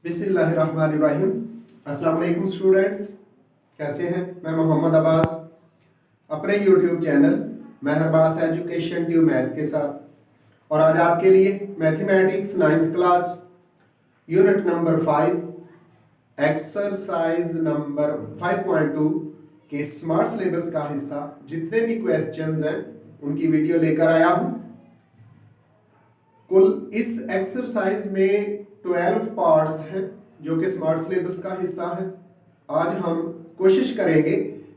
बिस्मिल्लाहिर्रहमानिर्रहीम। अस्सलाम वालेकुम स्टूडेंट्स, कैसे हैं? मैं मोहम्मद अब्बास अपने यूट्यूब चैनल महर अब्बास एजुकेशन ट्यूब मैथ के साथ, और आज आपके लिए mathematics 9th class unit number 5 exercise number 5.2 के स्मार्ट सिलेबस का हिस्सा जितने भी क्वेश्चंस हैं उनकी वीडियो लेकर आया हूं। कुल इस एक्सरसाइज में 12 पार्ट्स हैं जो कि स्मार्ट सिलेबस का हिस्सा है। आज हम कोशिश करेंगे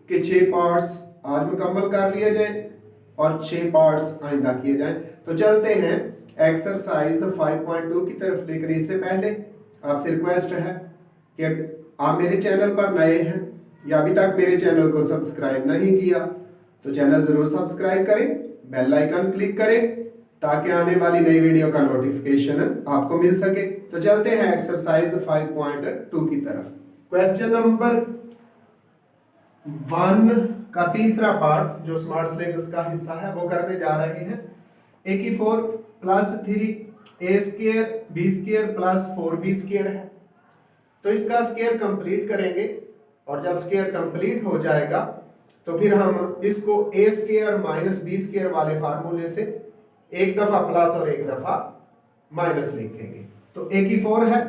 कि 6 पार्ट्स आज मुकम्मल कर लिए जाएं और 6 पार्ट्स आइंदा किए जाएं। तो चलते हैं एक्सरसाइज 5.2 की तरफ, लेकिन इससे पहले आपसे रिक्वेस्ट है कि आप मेरे चैनल पर नए हैं या अभी तक मेरे चैनल को सब्सक्राइब नहीं किया तो चैनल ज़रूर सब्सक्राइब करें, बेल आइकन क्लिक करें ताकि आने वाली नई वीडियो का नोटिफिकेशन आपको मिल सके। तो चलते हैं एक्सरसाइज 5.2 की तरफ। क्वेश्चन नंबर 1 का तीसरा पार्ट जो स्मार्ट सिलेबस का हिस्सा है वो करने जा रहे हैं। a की 4 plus 3 a square b square plus 4b square है, तो इसका स्क्वायर कंप्लीट करेंगे और जब स्क्वायर कंप्लीट हो जाएगा तो फिर हम इसको a square minus b square वाले फार्मूले से एक दफा प्लस और एक दफा माइनस लिखेंगे। तो a की 4 है,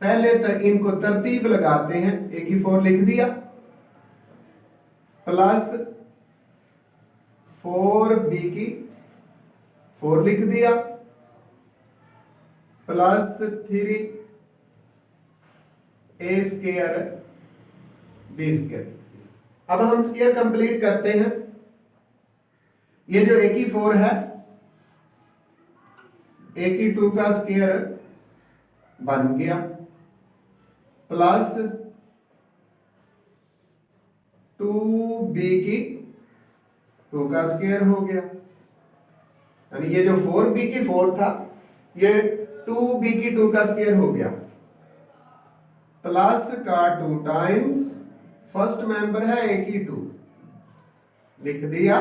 पहले तो इनको तरतीब लगाते हैं। a की 4 लिख दिया, प्लस 4b की 4 लिख दिया, plus 3 a square b square. अब हम स्क्वायर कंप्लीट करते हैं। ये जो a की 4 है, a की 2 का स्क्वायर बन गया, प्लस 2b की 2 का स्क्वायर हो गया, यानी ये जो 4b की 4 था ये 2b की 2 का स्क्वायर हो गया, प्लस का 2 टाइम्स फर्स्ट मेंबर है a की 2 लिख दिया,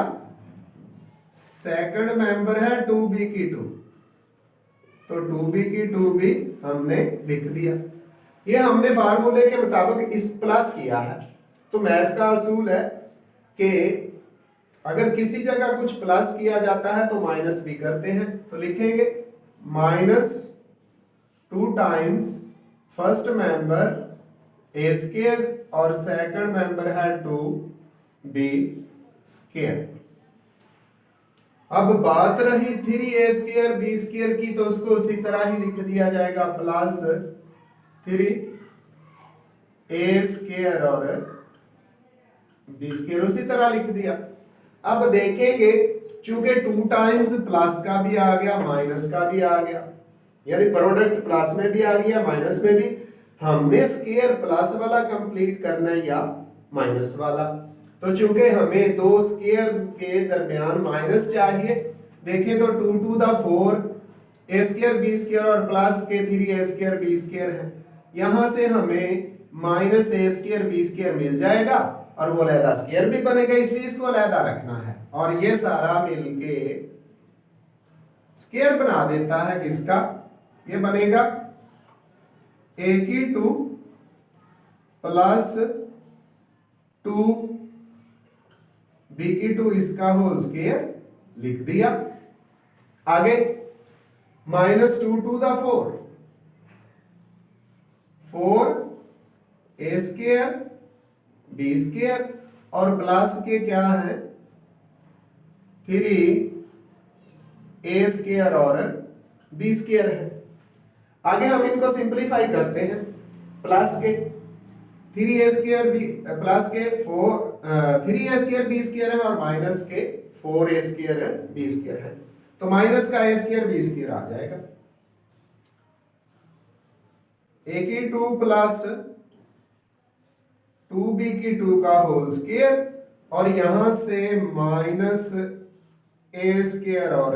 सेकंड मेंबर है 2b की 2 तो 2b की 2 भी हमने लिख दिया। ये हमने फार्मूले के मुताबिक इस प्लस किया है। तो मैथ का असूल है कि अगर किसी जगह कुछ प्लस किया जाता है तो माइनस भी करते हैं। तो लिखेंगे minus 2 times first member a square और सेकंड मेंबर है 2b स्क्वायर। अब बात रही 3a स्क्वायर b स्क्वायर की, तो उसको उसी तरह ही लिख दिया जाएगा, प्लस 3a स्क्वायर और b स्क्वायर उसी तरह लिख दिया। अब देखेंगे चूंकि 2 टाइम्स प्लस का भी आ गया माइनस का भी आ गया, यानी प्रोडक्ट प्लस में भी आ गया माइनस में भी, हमने स्क्वायर प्लस वाला कंप्लीट करना है या माइनस वाला। तो चूंकि हमें दो स्क्वायर्स के दरमियान माइनस चाहिए, देखें तो 2 to the 4 a square b square और प्लस के 3a स्क्वायर b स्क्वायर है, यहां से हमें minus a square b square मिल जाएगा और वो अलहदा स्क्वायर भी बनेगा, इसलिए इसको अलहदा रखना है। और ये सारा मिलके स्क्वायर बना देता है किसका, ये बनेगा a की 2 प्लस 2 b की 2 इसका होल स्क्वायर लिख दिया। आगे minus 2 to the 4 a square b square और प्लस के क्या है 3 a स्क्वायर और b स्क्वायर है। आगे हम इनको सिंपलीफाई करते हैं, प्लस के 3a स्क्वायर b प्लस के 3a स्क्वायर b स्क्वायर है और माइनस के 4a स्क्वायर b स्क्वायर है, तो माइनस का a स्क्वायर b स्क्वायर आ जाएगा। a की 2 प्लस 2b की 2 का होल स्क्वायर और यहां से माइनस a स्क्वायर और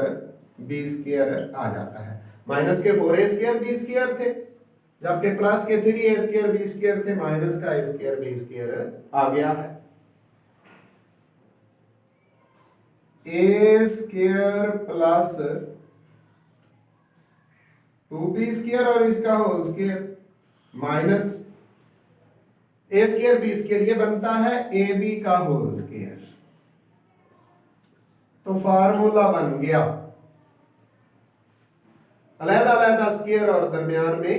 b स्क्वायर आ जाता है। माइनस के 4a स्क्वायर b स्क्वायर थे, जबकि प्लस के 3a स्क्वायर b स्क्वायर थे, माइनस का a स्क्वायर b स्क्वायर आ गया है। a स्क्वायर प्लस 2b² और इसका होल स्क्वायर माइनस a²b² ये बनता है ab का होल स्क्वायर। तो फार्मूला बन गया अलग अलग स्क्वायर और दरमियान में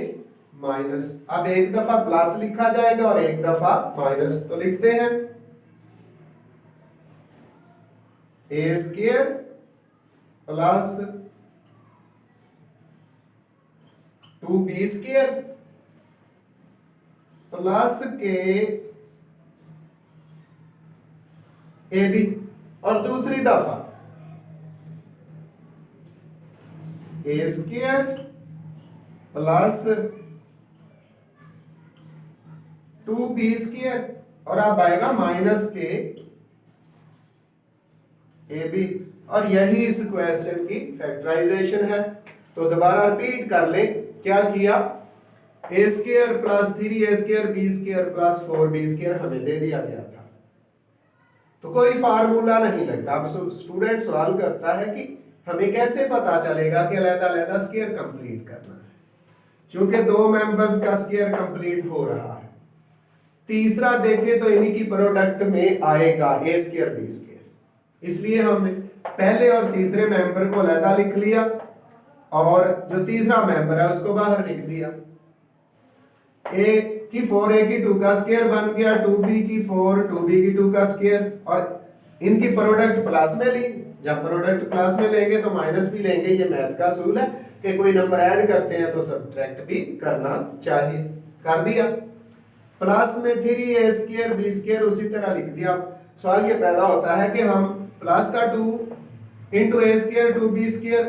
माइनस। अब एक दफा प्लस लिखा जाएगा और एक दफा माइनस, तो लिखते हैं a² प्लस 2b² प्लस के ab, और दूसरी दफा a² प्लस 2b² और अब आएगा माइनस के ab, और यही इस क्वेश्चन की फैक्टराइजेशन है। तो दोबारा रिपीट कर ले, क्या किया, a² plus 3a² b² plus 4b² हमें दे दिया गया था, तो कोई फार्मूला नहीं लगता। अब स्टूडेंट सवाल करता है कि हमें कैसे पता चलेगा कि अलग-अलग स्क्वायर कंप्लीट करना है, क्योंकि दो मेंबर्स का स्क्वायर कंप्लीट हो रहा है। तीसरा देखे तो इन्हीं की प्रोडक्ट में आएगा a² b², इसलिए हमने पहले और तीसरे मेंबर को अलग लिख लिया और जो तीसरा मेंबर है उसको बाहर लिख दिया। a की 4 a की 2 का स्क्वायर बन गया, 2b की 4 2b की 2 का स्क्वायर, और इनकी प्रोडक्ट प्लस में ली। जब प्रोडक्ट प्लस में लेंगे तो माइनस भी लेंगे, ये मैथ का असूल है कि कोई नंबर ऐड करते हैं तो सब्ट्रैक्ट भी करना चाहिए। कर दिया, प्लस में 3a² b² उसी तरह लिख दिया। सवाल ये पैदा होता है कि हम प्लस का 2 इंटू a² 2b²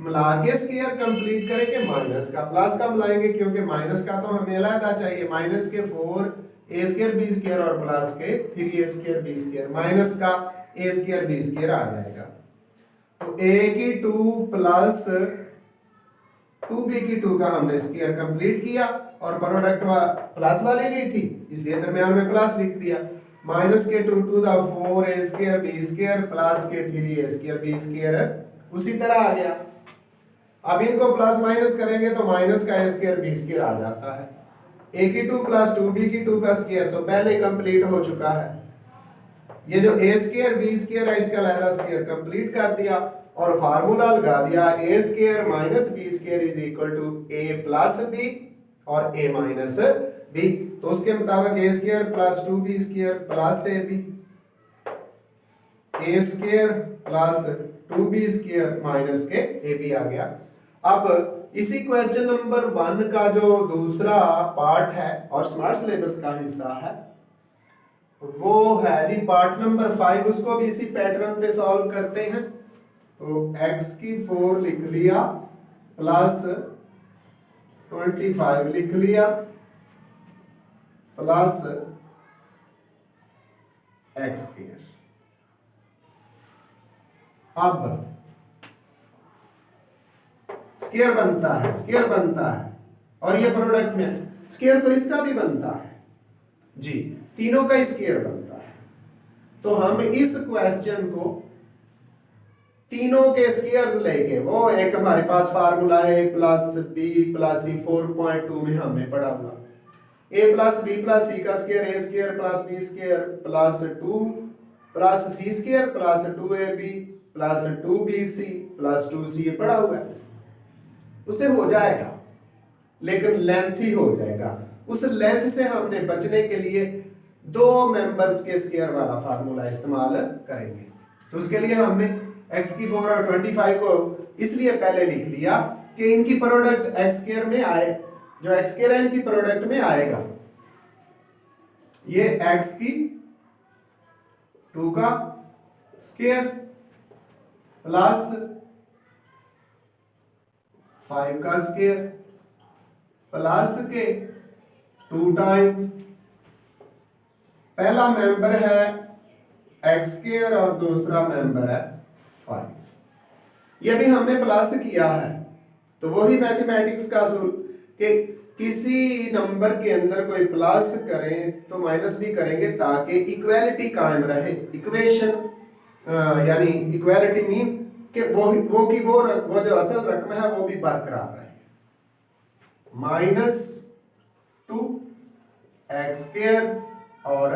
मिला के स्क्वायर कंप्लीट करेंगे, माइनस का प्लस का मिलाएंगे, क्योंकि माइनस का तो हमें अलग चाहिए। माइनस के 4a² b² और प्लस के 3a² b², माइनस का a² b² आ जाएगा। तो a की 2 प्लस 2b की 2 का हमने स्क्वायर कंप्लीट किया और प्रोडक्ट प्लस वाली ली थी, इसलिए दरमियान में प्लस लिख दिया। माइनस के 2 to the 4a² b² plus के 3a² b² उसी तरह आ गया। अब इनको प्लस माइनस करेंगे तो माइनस का a² b² आ जाता है। a की 2 प्लस 2b की 2 का स्क्वायर तो पहले कंप्लीट हो चुका है। ये जो a² b² है इसका अलग स्क्वायर कंप्लीट कर दिया और फार्मूला लगा दिया a² minus b² is equal to a plus b और a माइनस b। तो उसके मुताबिक a² plus 2b² plus ab, a² plus 2b² minus के ab आ गया। अब इसी क्वेश्चन नंबर 1 का जो दूसरा पार्ट है और स्मार्ट सिलेबस का हिस्सा है वो है जी पार्ट नंबर 5, उसको भी इसी पैटर्न पे सॉल्व करते हैं। तो x की 4 लिख लिया प्लस 25 लिख लिया प्लस x²। अब स्क्वायर बनता है और ये प्रोडक्ट में स्क्वायर तो इसका भी बनता है जी, तीनों का स्क्वायर बनता है। तो हम इस क्वेश्चन को तीनों के स्क्वायर्स लेके, वो एक हमारे पास फार्मूला है a plus b plus c 4.2 में हमने पढ़ा हुआ a plus b plus c का square a² plus b² plus 2 plus c² plus 2ab plus 2bc plus 2c पढ़ा हुआ है। उसे हो जाएगा लेकिन लेंथी हो जाएगा। उस लेंथ से हमने बचने के लिए दो मेंबर्स के स्क्वायर वाला फार्मूला इस्तेमाल करेंगे। तो उसके लिए हमने x की 4 और 25 को इसलिए पहले लिख लिया कि इनकी प्रोडक्ट x² में आए, जो x² है इनकी प्रोडक्ट में आएगा। ये x की 2 का स्क्वायर प्लस 5 का स्क्वायर प्लस के 2 टाइम्स, पहला मेंबर है x² और दूसरा मेंबर है 5। ये भी हमने प्लस किया है, तो वही मैथमेटिक्स का असूल कि किसी नंबर के अंदर कोई प्लस करें तो माइनस भी करेंगे ताकि इक्वालिटी कायम रहे। इक्वेशन यानी इक्वालिटी मीन कि वो जो असल रकम है वो भी बरकरार रहे। -2 x² और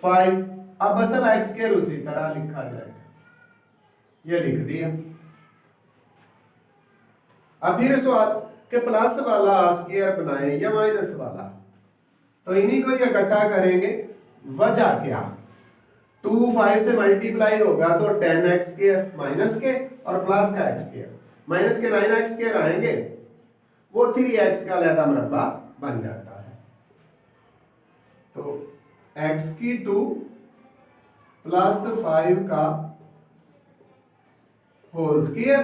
5। अब असल x² उसी तरह लिखा जाएगा, ये लिख दिया। अब फिर सवाल कि प्लस वाला स्क्वायर बनाए या माइनस वाला, तो इन्हीं को इकट्ठा करेंगे। वजह क्या, 2 5 से मल्टीप्लाई होगा तो 10x² माइनस के और प्लस का x², माइनस के 9x² आएंगे, वो 3x का लहदा मरबा बन जाता है। तो x⁵ प्लस 5 का होल स्क्वायर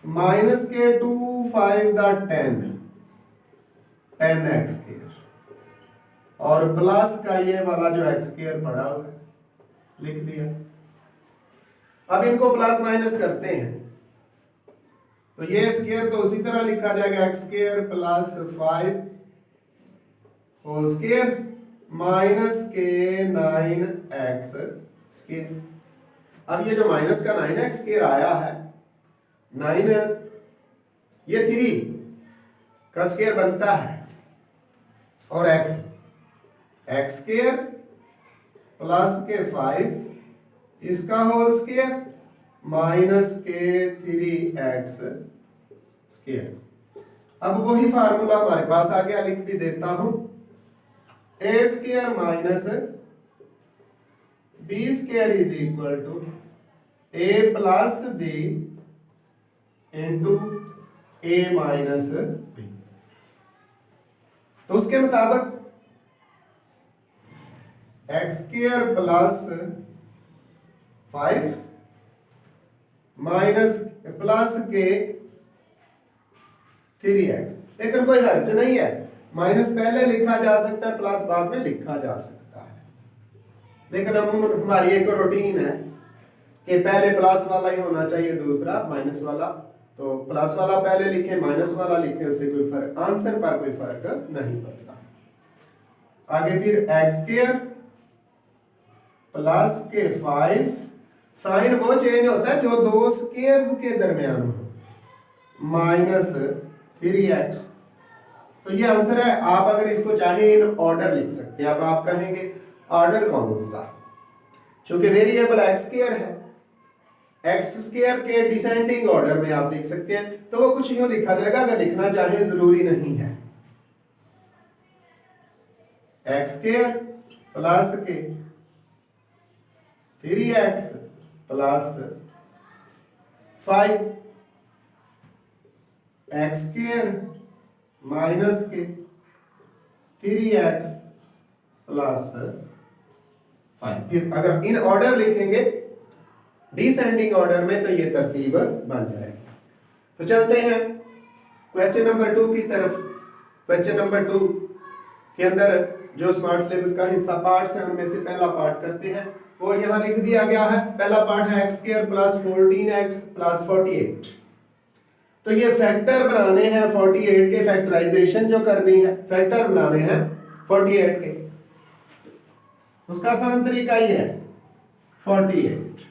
माइनस के 2 5 द 10x² और प्लस का ये वाला जो x² पड़ा हुआ है लिख दिया। अब इनको प्लस माइनस करते हैं, तो ये स्क्वायर तो उसी तरह लिखा जाएगा, x² plus 5 whole square minus के 9x²। अब ये जो माइनस का 9x² आया है, 9 ये 3 का स्क्वायर बनता है और x² प्लस के 5 इसका होल स्क्वायर माइनस के 3x²। अब वही फार्मूला हमारे पास आ गया, लिख भी देता हूं, a² minus b² is equal to a plus b into a minus b। तो उसके मुताबिक x² प्लस 5 माइनस प्लस के 3x, लेकिन कोई हर्ज नहीं है, माइनस पहले लिखा जा सकता है, प्लस बाद में लिखा जा सकता है। लेकिन हमारी एक रूटीन है कि पहले प्लस वाला ही होना चाहिए, दूसरा माइनस वाला। तो प्लस वाला पहले लिखे, माइनस वाला लिखे, उससे कोई फर्क, आंसर पर कोई फर्क नहीं पड़ता। आगे फिर x² प्लस के 5, साइन वो चेंज होता है जो दो स्क्वायर्स के दरमियान हो, माइनस 3x। तो ये आंसर है। आप अगर इसको चाहें इन ऑर्डर लिख सकते हैं। अब आप कहेंगे ऑर्डर कौन सा, चूंकि वेरिएबल x² है, x² के डिसेंडिंग ऑर्डर में आप लिख सकते हैं, तो वो कुछ यूं लिखा जाएगा, अगर लिखना चाहें जरूरी नहीं है। x² प्लस के 3x प्लस 5, x² माइनस के 3x प्लस 5। फिर अगर इन ऑर्डर लिखेंगे डिसेंडिंग ऑर्डर में, तो ये तरतीब बन जाएगी। तो चलते हैं क्वेश्चन नंबर 2 की तरफ। क्वेश्चन नंबर 2 के अंदर जो स्मार्ट सिलेबस का हिस्सा पार्ट्स हैं, उनमें से पहला पार्ट करते हैं। वो यहां लिख दिया गया है। पहला पार्ट है x² प्लस 14x प्लस 48। तो ये फैक्टर बनाने हैं 48 के, फैक्टराइजेशन जो करनी है, फैक्टर बनाने हैं 48 के। उसका आसान तरीका ये है, 48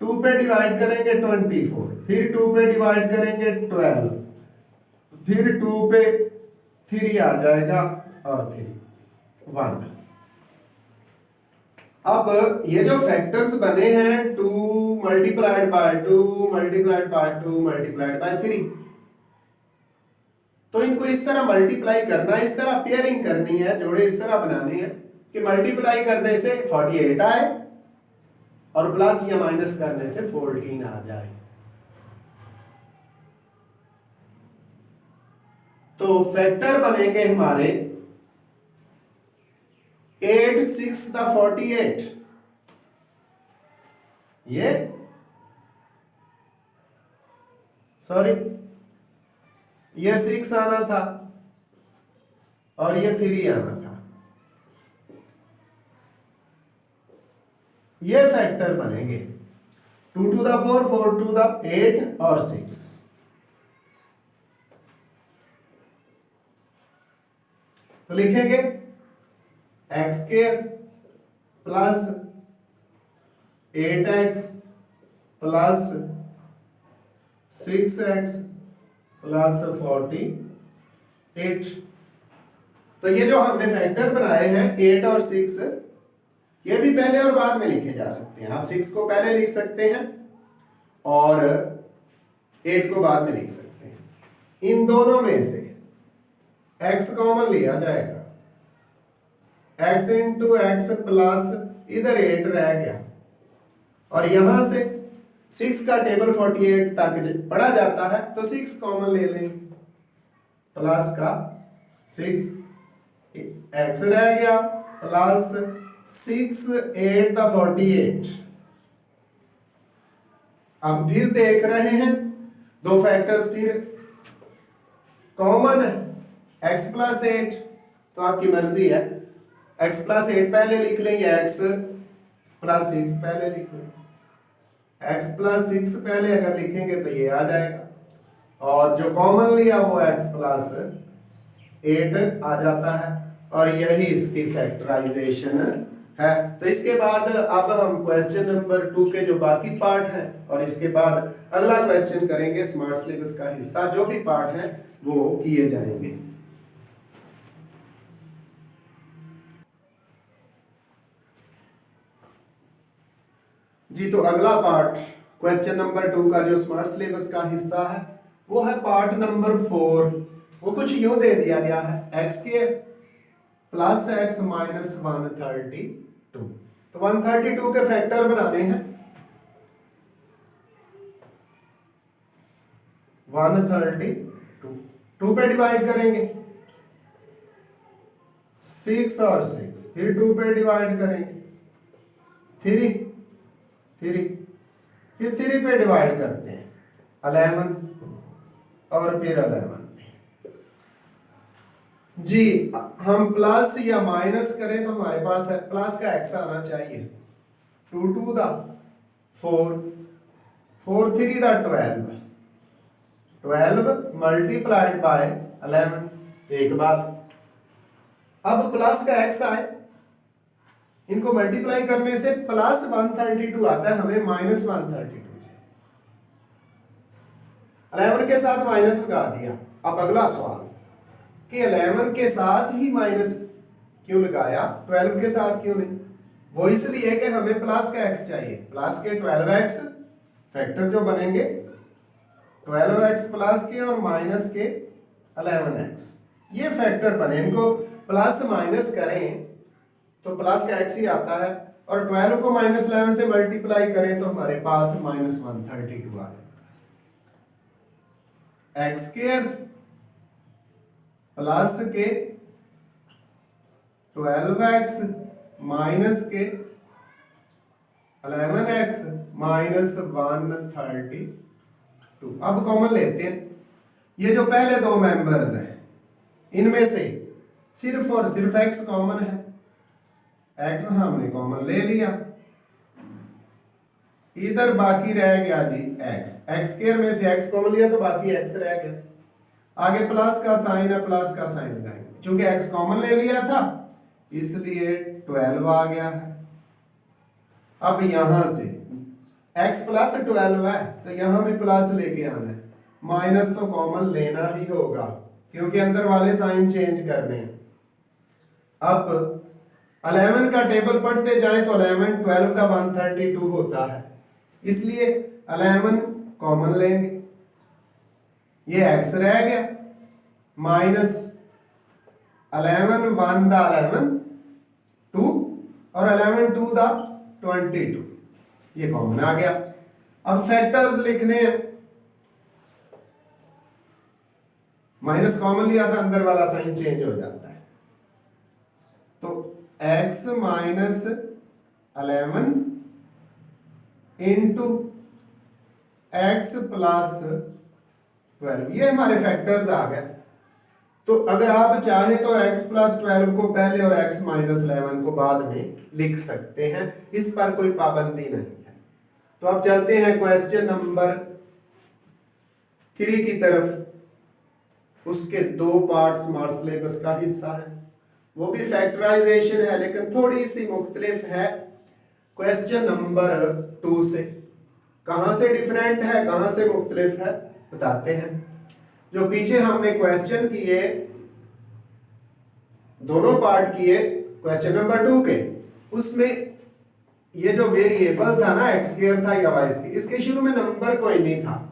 2 पे डिवाइड करेंगे 24, फिर 2 पे डिवाइड करेंगे 12, फिर 2 पे 3 आ जाएगा और 3 1। अब ये जो फैक्टर्स बने हैं 2 multiplied by 2 multiplied by 2 multiplied by 3, तो इनको इस तरह मल्टीप्लाई करना है, इस तरह पेयरिंग करनी है, जोड़े इस तरह बनाने हैं कि मल्टीप्लाई करने से 48 आए और प्लस या माइनस करने से 14 आ जाए। तो फैक्टर बनेंगे हमारे 8 6 द 48, ये सॉरी ये 6 आना था और ये 3 आना था। ये फैक्टर बनेंगे 2 to the 4 4 to the 8 और 6। तो लिखेंगे x² plus 8x plus 6x plus 48। तो ये जो हमने फैक्टर बनाए हैं 8 और 6, ये भी पहले और बाद में लिखे जा सकते हैं। आप 6 को पहले लिख सकते हैं और 8 को बाद में लिख सकते हैं। इन दोनों में से x कॉमन लिया जाएगा, x इंटू एक्स प्लस इधर 8 रह गया, और यहां से 6 का टेबल 48 तक पढ़ा जाता है, तो 6 कॉमन ले लें, प्लस का 6 x रह गया प्लस 6 8 का 48। अब फिर देख रहे हैं दो फैक्टर्स फिर कॉमन है, x प्लस 8, तो आपकी मर्जी है x प्लस 8 पहले लिख लें या x प्लस 6 पहले लिख लें। x प्लस 6 पहले अगर लिखेंगे तो ये आ जाएगा, और जो कॉमन लिया वो x प्लस 8 आ जाता है, और यही इसकी फैक्टराइजेशन है। तो इसके बाद अब हम क्वेश्चन नंबर 2 के जो बाकी पार्ट हैं और इसके बाद अगला क्वेश्चन करेंगे, स्मार्ट सिलेबस का हिस्सा जो भी पार्ट है वो किए जाएंगे। जी, तो अगला पार्ट क्वेश्चन नंबर 2 का जो स्मार्ट सिलेबस का हिस्सा है वो है पार्ट नंबर 4। वो कुछ यूं दे दिया गया है, x के प्लस x माइनस 132। तो 132 के फैक्टर बनाने हैं, 132 2 पे डिवाइड करेंगे, 6 और 6 फिर 2 पे डिवाइड करेंगे, 3 फिर 3 पे डिवाइड करते हैं, 11 और फिर 11। जी, हम प्लस या माइनस करें तो हमारे पास है प्लस का x आना चाहिए, 2 2 दा 4 4 3 दा 12 मल्टीप्लाइड बाय 11। एक बात, अब प्लस का x आए, इनको मल्टीप्लाई करने से प्लस 132 आता है, हमें माइनस 132, 11 के साथ माइनस लगा दिया। अब अगला सवाल कि 11 के साथ ही माइनस क्यों लगाया, 12 के साथ क्यों नहीं? वो इसलिए कि हमें प्लस का x चाहिए, प्लस के 12x फैक्टर जो बनेंगे 12x प्लस के और माइनस के 11x, ये फैक्टर बने। इनको प्लस माइनस करें तो प्लस का x ही आता है, और 12 को माइनस 11 से मल्टीप्लाई करें तो हमारे पास माइनस 132 आ जाएगा। एक्स स्क्वायर प्लस के 12x माइनस के 11x माइनस 132। अब कॉमन लेते हैं, ये जो पहले दो मेंबर्स हैं इनमें से सिर्फ और सिर्फ x कॉमन है, x हमने कॉमन ले लिया, इधर बाकी रह गया जी x, x स्क्वायर में से x कॉमन लिया तो बाकी x रह गया। आगे प्लस का साइन है, प्लस का साइन लगाएंगे, चूंकि x कॉमन ले लिया था इसलिए 12 आ गया है। अब यहां से x प्लस 12 है तो यहां भी प्लस लेके आना है, माइनस तो कॉमन लेना ही होगा क्योंकि अंदर वाले साइन चेंज करने हैं। अब 11 का टेबल पढ़ते जाएं तो 11 12 का 132 होता है, इसलिए 11 कॉमन लेंगे, ये x रह गया माइनस 11 1 दा 11 2 और 11 2 दा 22, ये कॉमन आ गया। अब फैक्टर्स लिखने हैं, माइनस कॉमन लिया था अंदर वाला साइन चेंज हो जाता है, तो x minus 11 into x plus 12, ये हमारे फैक्टर्स आ गए। तो अगर आप चाहे तो x प्लस 12 को पहले और x माइनस 11 को बाद में लिख सकते हैं, इस पर कोई पाबंदी नहीं है। तो अब चलते हैं क्वेश्चन नंबर 3 की तरफ। उसके दो पार्ट स्मार्ट सिलेबस का हिस्सा है, वो भी फैक्टराइजेशन है लेकिन थोड़ी सी मुख्तलिफ है क्वेश्चन नंबर 2 से। कहां से डिफरेंट है, कहां से मुख्तलिफ है बताते हैं। जो पीछे हमने क्वेश्चन किए, दोनों पार्ट किए क्वेश्चन नंबर 2 के, उसमें ये जो वेरिएबल था ना एक्स स्क्वायर था या वाई स्क्वायर, इसके शुरू में नंबर कोई नहीं था।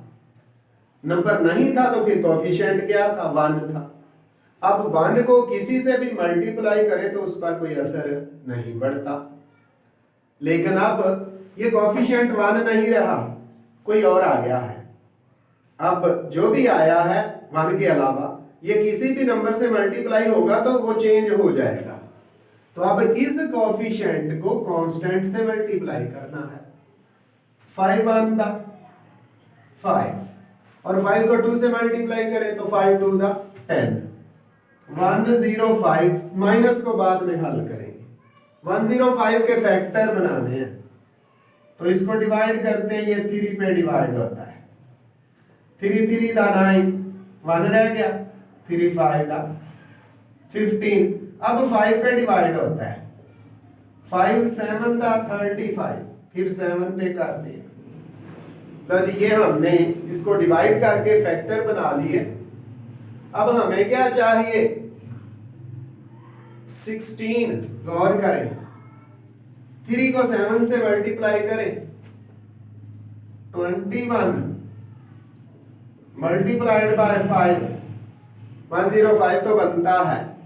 नंबर नहीं था तो फिर कोएफिशिएंट क्या था, 1 था। अब 1 को किसी से भी मल्टीप्लाई करें तो उस पर कोई असर नहीं पड़ता। लेकिन अब ये कोएफिशिएंट 1 नहीं रहा, कोई और आ गया है। अब जो भी आया है 1 के अलावा ये किसी भी नंबर से मल्टीप्लाई होगा तो वो चेंज हो जाएगा। तो अब इस कोएफिशिएंट को कांस्टेंट से मल्टीप्लाई करना है। 5 1 दा 5 और 5 को 2 से मल्टीप्लाई करें तो 5 2 दा 10। 105 माइनस को बाद में हल करेंगे। 105 के फैक्टर बनाने हैं तो इसको डिवाइड करते हैं, ये 3 पे डिवाइड होता है। 3 3 दा 9, 1 रह गया, 3 5 दा 15। अब 5 पे डिवाइड होता है, 5 7 दा 35, फिर 7 पे कर दिया। लो जी, ये हमने इसको डिवाइड करके फैक्टर बना लिए। अब हमें क्या चाहिए, 16। गौर करें, 3 को 7 से मल्टीप्लाई करें, 21 मल्टीप्लाइड बाय 5, 105 तो बनता है।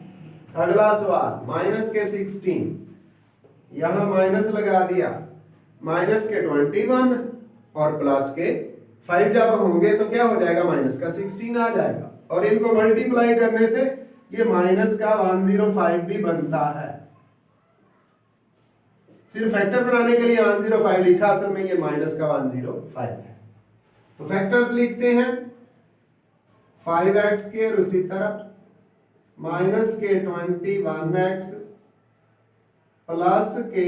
अगला सवाल, माइनस के 16, यहां माइनस लगा दिया, माइनस के 21 और प्लस के 5 जब होंगे तो क्या हो जाएगा, माइनस का 16 आ जाएगा। और इनको मल्टीप्लाई करने से ये माइनस का 105 भी बनता है। सिर्फ फैक्टर बनाने के लिए 105 लिखा, असल में ये माइनस का 105 है। तो फैक्टर्स लिखते हैं, 5x के, उसी तरह माइनस के 21x प्लस के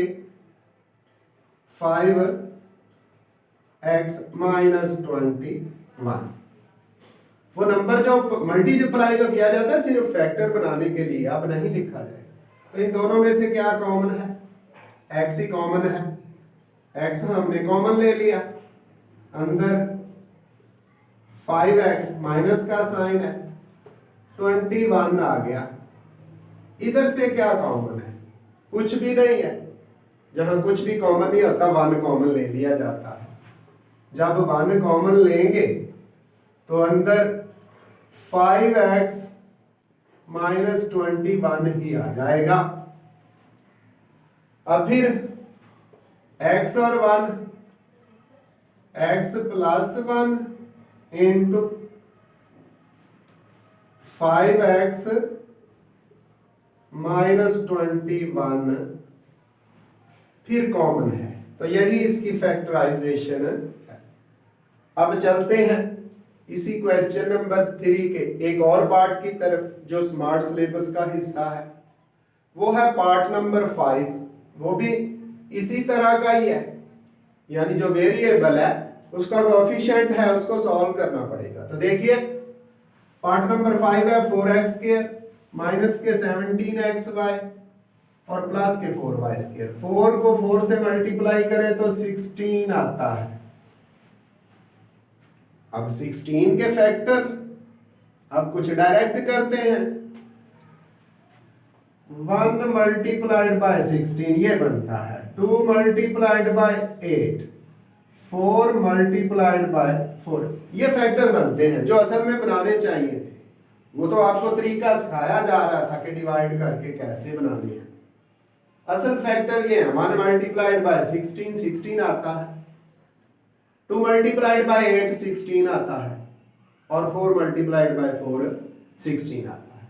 5x माइनस 21। वो नंबर जो मल्टीप्लाई जो किया जाता है सिर्फ फैक्टर बनाने के लिए, अब नहीं लिखा जाएगा। तो इन दोनों में से क्या कॉमन है, x ही कॉमन है। x हमने कॉमन ले लिया, अंदर 5x माइनस का साइन है, 21 आ गया। इधर से क्या कॉमन है, कुछ भी नहीं है। जहां कुछ भी कॉमन नहीं होता 1 कॉमन ले लिया जाता है। जब 1 कॉमन लेंगे तो अंदर 5x माइनस 21 ही आ जाएगा। अब फिर x और 1, x plus 1 into 5x minus 21 फिर कॉमन है। तो यही इसकी फैक्टराइजेशन है। अब चलते हैं इसी क्वेश्चन नंबर 3 के एक और पार्ट की तरफ, जो स्मार्ट सिलेबस का हिस्सा है। वो है पार्ट नंबर 5। वो भी इसी तरह का ही है, यानी जो वेरिएबल है उसका कोएफिशिएंट है, उसको सॉल्व करना पड़ेगा। तो देखिए, पार्ट नंबर 5 है 4x स्क्वायर माइनस के 17xy और प्लस के 4y स्क्वायर। 4 को 4 से मल्टीप्लाई करें तो 16 आता है। अब 16 के फैक्टर अब कुछ डायरेक्ट करते हैं। 1 मल्टीप्लाइड बाय 16 ये बनता है, 2 मल्टीप्लाइड बाय 8, 4 मल्टीप्लाइड बाय 4। ये फैक्टर बनते हैं जो असल में बनाने चाहिए थे। वो तो आपको तरीका सिखाया जा रहा था कि डिवाइड करके कैसे बनाने हैं। असल फैक्टर ये है, 1 मल्टीप्लाइड बाय 16 16 आता है, 2 मल्टीप्लाइड बाय 8 16 आता है और 4 मल्टीप्लाइड बाय 4 16 आता है।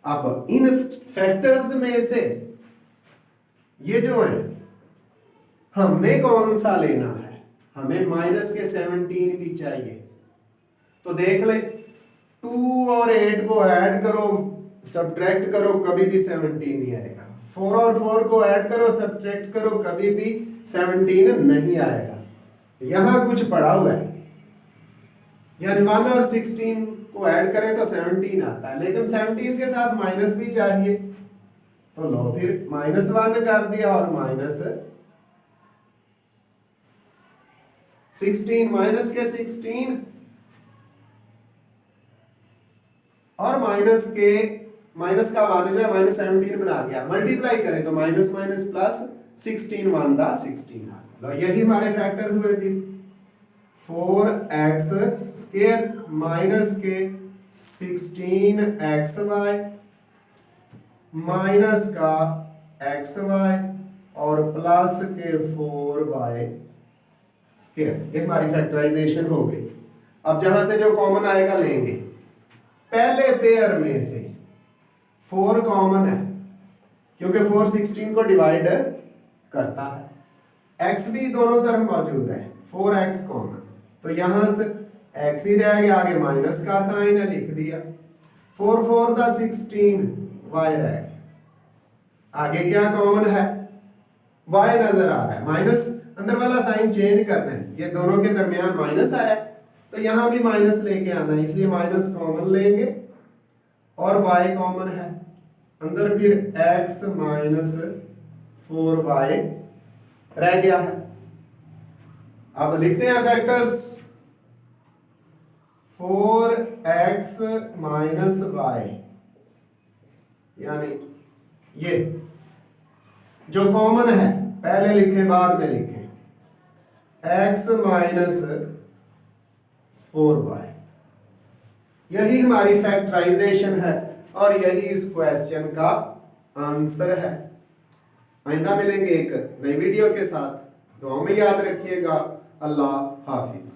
अब इन फैक्टर्स में से ये जो है हमने कौन सा लेना है, हमें माइनस के 17 भी चाहिए। तो देख ले, 2 और 8 को ऐड करो, सब्ट्रैक्ट करो, कभी भी 17 नहीं आएगा। 4 और 4 को ऐड करो, सब्ट्रैक्ट करो, कभी भी 17 नहीं आएगा। यहां कुछ पड़ा हुआ है, यानी 1 और 16 को ऐड करें तो 17 आता है, लेकिन 17 के साथ माइनस भी चाहिए। तो लो फिर -1 कर दिया और माइनस 16 माइनस के 16 और माइनस का 1 जो है -17 बना गया, मल्टीप्लाई करें तो माइनस माइनस प्लस 16 1 दा 16 आ गया। यही हमारे फैक्टर हुए फिर 4x स्क्वायर माइनस के 16xy माइनस का xy और प्लस के 4y स्क्वायर। ये हमारी फैक्टराइजेशन हो गई। अब जहां से जो कॉमन आएगा लेंगे। पहले पेयर में से 4 कॉमन है क्योंकि 4 16 को डिवाइड करता है। x भी दोनों तरफ मौजूद है, 4x कॉमन, तो यहां से x ही रह गया, आगे माइनस का साइन है लिख दिया। 4 4 दा 16 y रह गया, आगे क्या कॉमन है, y नजर आ रहा है। माइनस अंदर वाला साइन चेंज करना है, ये दोनों के दरमियान माइनस आया तो यहां भी माइनस लेके आना है, इसलिए माइनस कॉमन लेंगे और y कॉमन है अंदर, फिर x माइनस 4y रह गया है। अब लिखते हैं फैक्टर्स, 4x माइनस y, यानी ये जो कॉमन है पहले लिखें बाद में लिखें, x माइनस 4y। यही हमारी फैक्टराइजेशन है और यही इस क्वेश्चन का आंसर है। आइंदा मिलेंगे एक नई वीडियो के साथ, दुआ में याद रखिएगा। अल्लाह हाफिज।